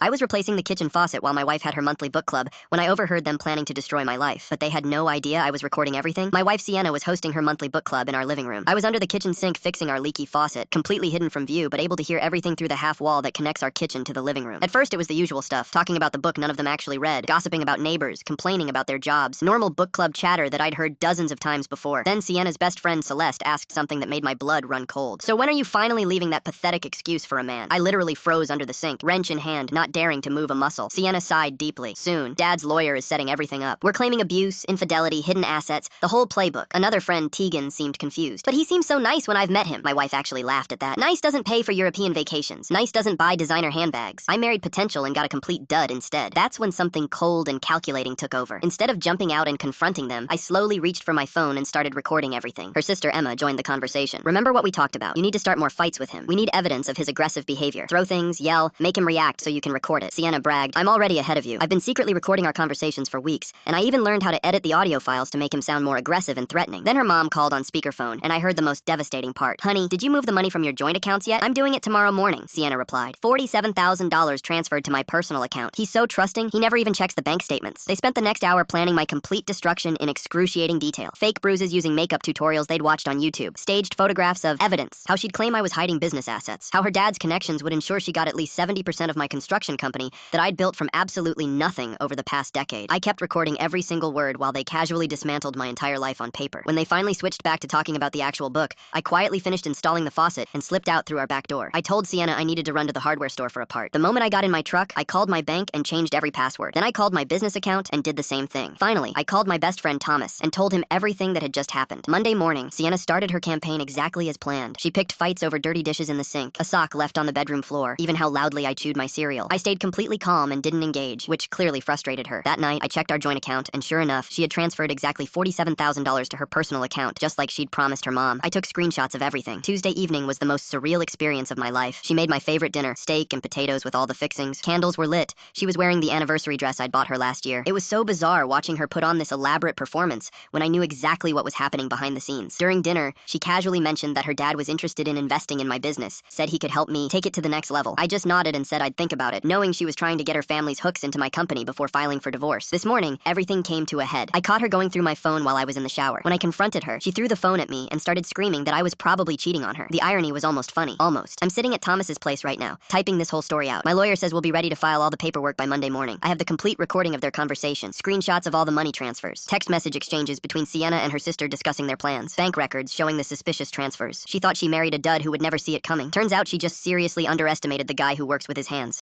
I was replacing the kitchen faucet while my wife had her monthly book club when I overheard them planning to destroy my life, but they had no idea I was recording everything. My wife Sienna was hosting her monthly book club in our living room. I was under the kitchen sink fixing our leaky faucet, completely hidden from view, but able to hear everything through the half wall that connects our kitchen to the living room. At first, it was the usual stuff, talking about the book none of them actually read, gossiping about neighbors, complaining about their jobs, normal book club chatter that I'd heard dozens of times before. Then Sienna's best friend Celeste asked something that made my blood run cold. "So when are you finally leaving that pathetic excuse for a man?" I literally froze under the sink, wrench in hand, not daring to move a muscle. Sienna sighed deeply. "Soon. Dad's lawyer is setting everything up. We're claiming abuse, infidelity, hidden assets, the whole playbook." Another friend, Tegan, seemed confused. "But he seems so nice when I've met him." My wife actually laughed at that. "Nice doesn't pay for European vacations. Nice doesn't buy designer handbags. I married potential and got a complete dud instead." That's when something cold and calculating took over. Instead of jumping out and confronting them, I slowly reached for my phone and started recording everything. Her sister Emma joined the conversation. "Remember what we talked about. You need to start more fights with him. We need evidence of his aggressive behavior. Throw things, yell, make him react so you can record it." Sienna bragged, "I'm already ahead of you. I've been secretly recording our conversations for weeks, and I even learned how to edit the audio files to make him sound more aggressive and threatening." Then her mom called on speakerphone, and I heard the most devastating part. "Honey, did you move the money from your joint accounts yet?" "I'm doing it tomorrow morning," Sienna replied. $47,000 transferred to my personal account. He's so trusting, he never even checks the bank statements. They spent the next hour planning my complete destruction in excruciating detail. Fake bruises using makeup tutorials they'd watched on YouTube. Staged photographs of evidence. How she'd claim I was hiding business assets. How her dad's connections would ensure she got at least 70% of my construction company that I'd built from absolutely nothing over the past decade. I kept recording every single word while they casually dismantled my entire life on paper. When they finally switched back to talking about the actual book, I quietly finished installing the faucet and slipped out through our back door. I told Sienna I needed to run to the hardware store for a part. The moment I got in my truck, I called my bank and changed every password. Then I called my business account and did the same thing. Finally, I called my best friend Thomas and told him everything that had just happened. Monday morning, Sienna started her campaign exactly as planned. She picked fights over dirty dishes in the sink, a sock left on the bedroom floor, even how loudly I chewed my cereal. I stayed completely calm and didn't engage, which clearly frustrated her. That night, I checked our joint account, and sure enough, she had transferred exactly $47,000 to her personal account, just like she'd promised her mom. I took screenshots of everything. Tuesday evening was the most surreal experience of my life. She made my favorite dinner, steak and potatoes with all the fixings. Candles were lit. She was wearing the anniversary dress I'd bought her last year. It was so bizarre watching her put on this elaborate performance when I knew exactly what was happening behind the scenes. During dinner, she casually mentioned that her dad was interested in investing in my business, said he could help me take it to the next level. I just nodded and said I'd think about it, knowing she was trying to get her family's hooks into my company before filing for divorce. This morning, everything came to a head. I caught her going through my phone while I was in the shower. When I confronted her, she threw the phone at me and started screaming that I was probably cheating on her. The irony was almost funny. Almost. I'm sitting at Thomas's place right now, typing this whole story out. My lawyer says we'll be ready to file all the paperwork by Monday morning. I have the complete recording of their conversation, screenshots of all the money transfers, text message exchanges between Sienna and her sister discussing their plans, bank records showing the suspicious transfers. She thought she married a dud who would never see it coming. Turns out she just seriously underestimated the guy who works with his hands.